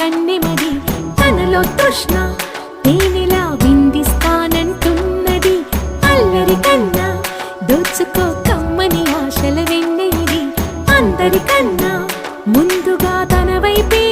కన్నెమది తనలో తృష్ణ తేనెలా విందిస్తానంటున్నది అల్లరి కన్నా దోచుకో కమ్మని ఆశల వెన్నెయిది అందరికన్నా ముందుగా తన వైపే